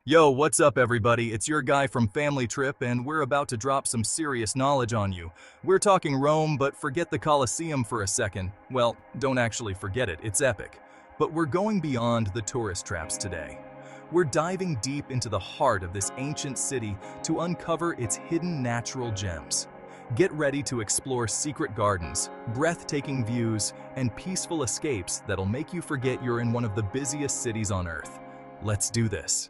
Yo, what's up everybody? It's your guy from Family Trip and we're about to drop some serious knowledge on you. We're talking Rome, but forget the Colosseum for a second. Well, don't actually forget it, it's epic. But we're going beyond the tourist traps today. We're diving deep into the heart of this ancient city to uncover its hidden natural gems. Get ready to explore secret gardens, breathtaking views, and peaceful escapes that'll make you forget you're in one of the busiest cities on Earth. Let's do this.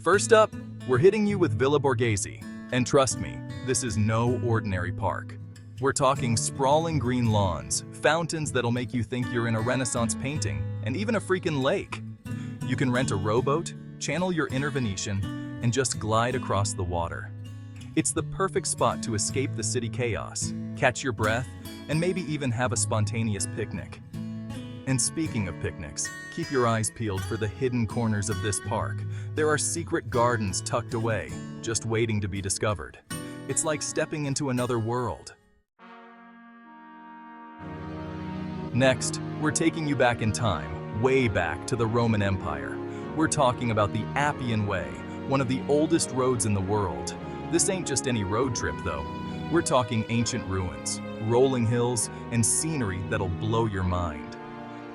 First up, we're hitting you with Villa Borghese. And trust me, this is no ordinary park. We're talking sprawling green lawns, fountains that'll make you think you're in a Renaissance painting, and even a freaking lake. You can rent a rowboat, channel your inner Venetian, and just glide across the water. It's the perfect spot to escape the city chaos, catch your breath, and maybe even have a spontaneous picnic. And speaking of picnics, keep your eyes peeled for the hidden corners of this park. There are secret gardens tucked away, just waiting to be discovered. It's like stepping into another world. Next, we're taking you back in time, way back to the Roman Empire. We're talking about the Appian Way, one of the oldest roads in the world. This ain't just any road trip though. We're talking ancient ruins, rolling hills, and scenery that'll blow your mind.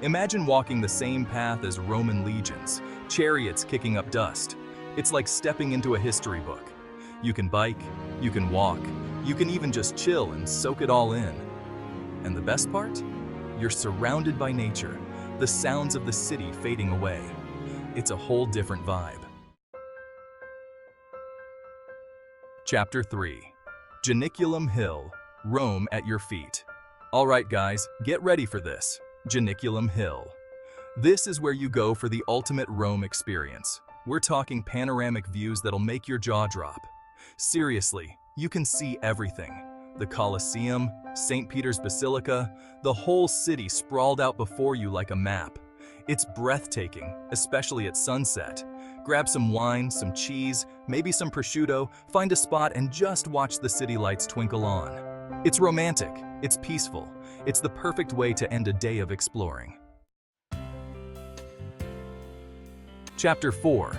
Imagine walking the same path as Roman legions, chariots kicking up dust. It's like stepping into a history book. You can bike, you can walk, you can even just chill and soak it all in. And the best part? You're surrounded by nature, the sounds of the city fading away. It's a whole different vibe. Chapter 3. Janiculum Hill, Rome at your feet. All right guys, get ready for this. Janiculum Hill. This is where you go for the ultimate Rome experience. We're talking panoramic views that'll make your jaw drop. Seriously, you can see everything. The Colosseum, St. Peter's Basilica, the whole city sprawled out before you like a map. It's breathtaking, especially at sunset. Grab some wine, some cheese, maybe some prosciutto, find a spot and just watch the city lights twinkle on. It's romantic, it's peaceful, it's the perfect way to end a day of exploring. Chapter 4.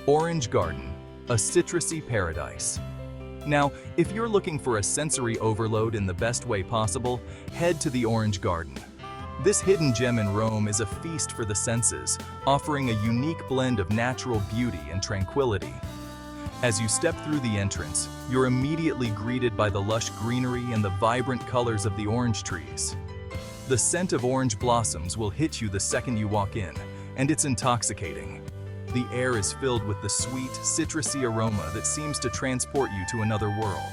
Orange Garden, a Citrusy Paradise. Now, if you're looking for a sensory overload in the best way possible, head to the Orange Garden. This hidden gem in Rome is a feast for the senses, offering a unique blend of natural beauty and tranquility. As you step through the entrance, you're immediately greeted by the lush greenery and the vibrant colors of the orange trees. The scent of orange blossoms will hit you the second you walk in, and it's intoxicating. The air is filled with the sweet, citrusy aroma that seems to transport you to another world.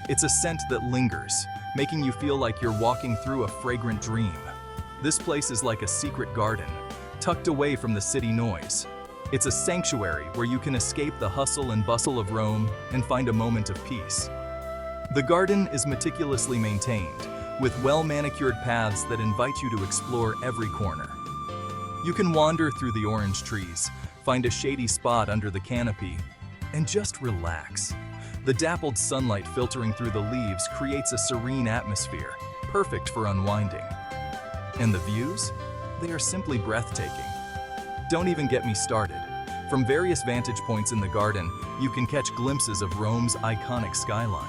It's a scent that lingers, making you feel like you're walking through a fragrant dream. This place is like a secret garden, tucked away from the city noise. It's a sanctuary where you can escape the hustle and bustle of Rome and find a moment of peace. The garden is meticulously maintained, with well-manicured paths that invite you to explore every corner. You can wander through the orange trees, find a shady spot under the canopy, and just relax. The dappled sunlight filtering through the leaves creates a serene atmosphere, perfect for unwinding. And the views? They are simply breathtaking. Don't even get me started. From various vantage points in the garden, you can catch glimpses of Rome's iconic skyline.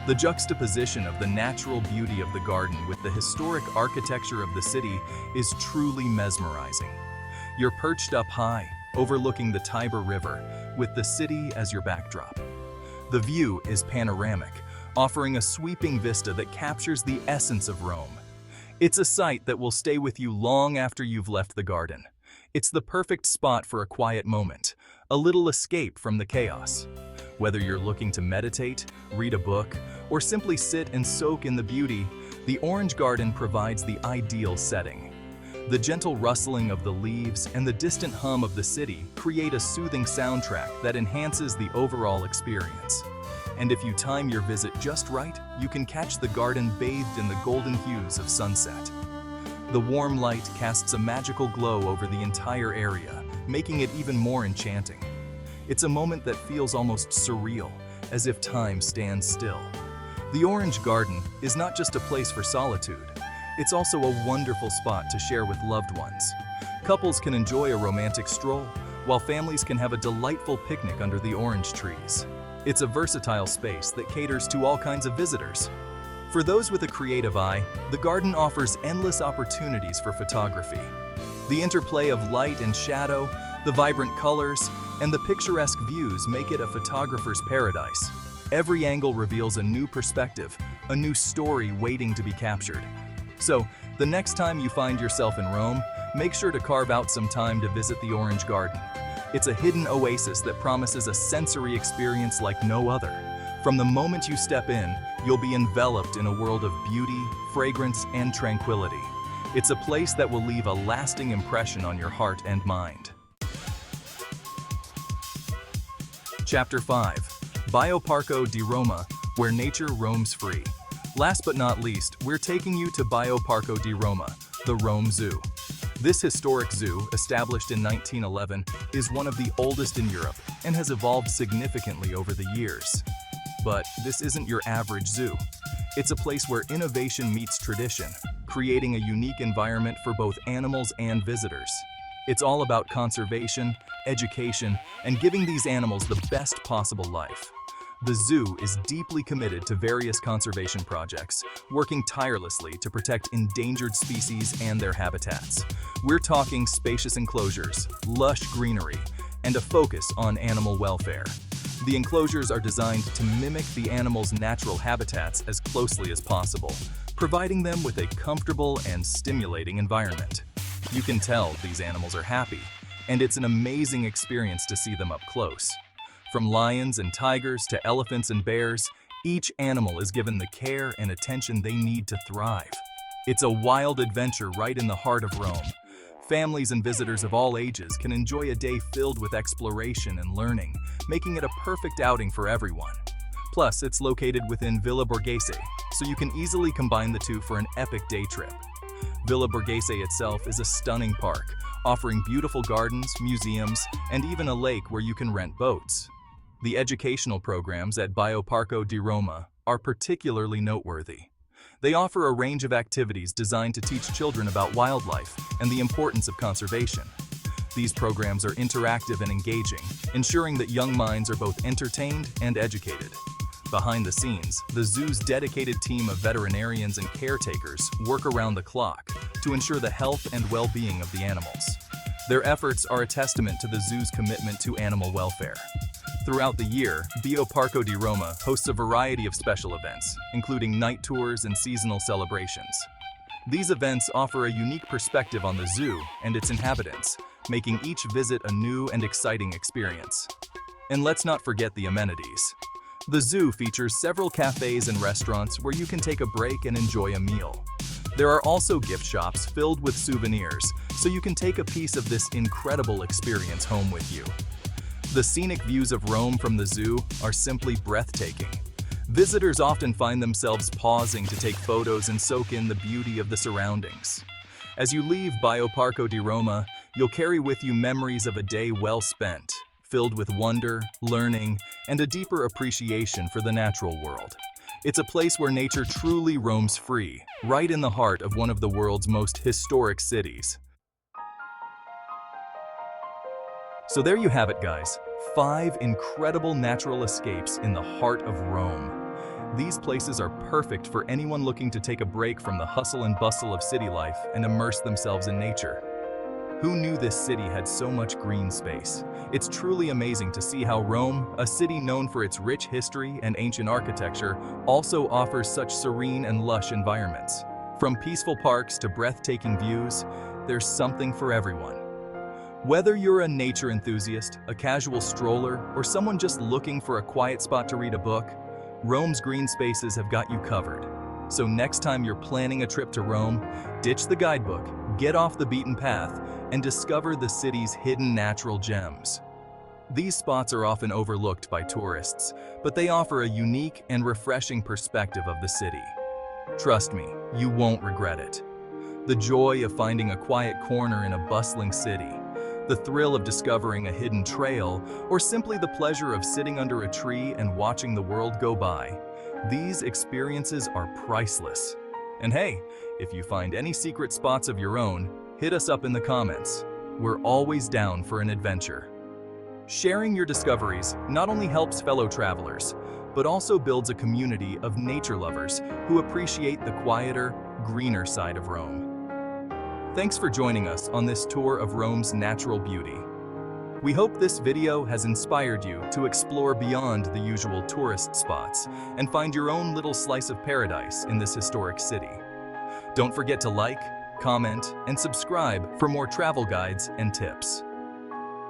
The juxtaposition of the natural beauty of the garden with the historic architecture of the city is truly mesmerizing. You're perched up high, overlooking the Tiber River, with the city as your backdrop. The view is panoramic, offering a sweeping vista that captures the essence of Rome. It's a sight that will stay with you long after you've left the garden. It's the perfect spot for a quiet moment, a little escape from the chaos. Whether you're looking to meditate, read a book, or simply sit and soak in the beauty, the Orange Garden provides the ideal setting. The gentle rustling of the leaves and the distant hum of the city create a soothing soundtrack that enhances the overall experience. And if you time your visit just right, you can catch the garden bathed in the golden hues of sunset. The warm light casts a magical glow over the entire area, making it even more enchanting. It's a moment that feels almost surreal, as if time stands still. The Orange Garden is not just a place for solitude. It's also a wonderful spot to share with loved ones. Couples can enjoy a romantic stroll, while families can have a delightful picnic under the orange trees. It's a versatile space that caters to all kinds of visitors. For those with a creative eye, the garden offers endless opportunities for photography. The interplay of light and shadow, the vibrant colors, and the picturesque views make it a photographer's paradise. Every angle reveals a new perspective, a new story waiting to be captured. So, the next time you find yourself in Rome, make sure to carve out some time to visit the Orange Garden. It's a hidden oasis that promises a sensory experience like no other. From the moment you step in, you'll be enveloped in a world of beauty, fragrance, and tranquility. It's a place that will leave a lasting impression on your heart and mind. Chapter 5. Bioparco di Roma, where nature roams free. Last but not least, we're taking you to Bioparco di Roma, the Rome Zoo. This historic zoo, established in 1911, is one of the oldest in Europe and has evolved significantly over the years. But this isn't your average zoo. It's a place where innovation meets tradition, creating a unique environment for both animals and visitors. It's all about conservation, education, and giving these animals the best possible life. The zoo is deeply committed to various conservation projects, working tirelessly to protect endangered species and their habitats. We're talking spacious enclosures, lush greenery, and a focus on animal welfare. The enclosures are designed to mimic the animals' natural habitats as closely as possible, providing them with a comfortable and stimulating environment. You can tell these animals are happy, and it's an amazing experience to see them up close. From lions and tigers to elephants and bears, each animal is given the care and attention they need to thrive. It's a wild adventure right in the heart of Rome. Families and visitors of all ages can enjoy a day filled with exploration and learning, making it a perfect outing for everyone. Plus, it's located within Villa Borghese, so you can easily combine the two for an epic day trip. Villa Borghese itself is a stunning park, offering beautiful gardens, museums, and even a lake where you can rent boats. The educational programs at Bioparco di Roma are particularly noteworthy. They offer a range of activities designed to teach children about wildlife and the importance of conservation. These programs are interactive and engaging, ensuring that young minds are both entertained and educated. Behind the scenes, the zoo's dedicated team of veterinarians and caretakers work around the clock to ensure the health and well-being of the animals. Their efforts are a testament to the zoo's commitment to animal welfare. Throughout the year, Bioparco di Roma hosts a variety of special events, including night tours and seasonal celebrations. These events offer a unique perspective on the zoo and its inhabitants, making each visit a new and exciting experience. And let's not forget the amenities. The zoo features several cafes and restaurants where you can take a break and enjoy a meal. There are also gift shops filled with souvenirs, so you can take a piece of this incredible experience home with you. The scenic views of Rome from the zoo are simply breathtaking. Visitors often find themselves pausing to take photos and soak in the beauty of the surroundings. As you leave Bioparco di Roma, you'll carry with you memories of a day well spent, filled with wonder, learning, and a deeper appreciation for the natural world. It's a place where nature truly roams free, right in the heart of one of the world's most historic cities. So there you have it, guys. 5 incredible natural escapes in the heart of Rome. These places are perfect for anyone looking to take a break from the hustle and bustle of city life and immerse themselves in nature. Who knew this city had so much green space? It's truly amazing to see how Rome, a city known for its rich history and ancient architecture, also offers such serene and lush environments. From peaceful parks to breathtaking views, there's something for everyone. Whether you're a nature enthusiast, a casual stroller, or someone just looking for a quiet spot to read a book, Rome's green spaces have got you covered. So next time you're planning a trip to Rome, ditch the guidebook, get off the beaten path, and discover the city's hidden natural gems. These spots are often overlooked by tourists, but they offer a unique and refreshing perspective of the city. Trust me, you won't regret it. The joy of finding a quiet corner in a bustling city, the thrill of discovering a hidden trail, or simply the pleasure of sitting under a tree and watching the world go by. These experiences are priceless. And hey, if you find any secret spots of your own, hit us up in the comments. we're always down for an adventure. Sharing your discoveries not only helps fellow travelers, but also builds a community of nature lovers who appreciate the quieter, greener side of Rome. Thanks for joining us on this tour of Rome's natural beauty. We hope this video has inspired you to explore beyond the usual tourist spots and find your own little slice of paradise in this historic city. Don't forget to like, comment, and subscribe for more travel guides and tips.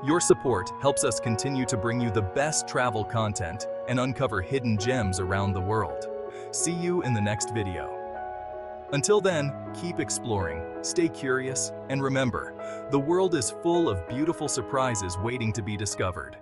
Your support helps us continue to bring you the best travel content and uncover hidden gems around the world. See you in the next video. Until then, keep exploring, stay curious, and remember, the world is full of beautiful surprises waiting to be discovered.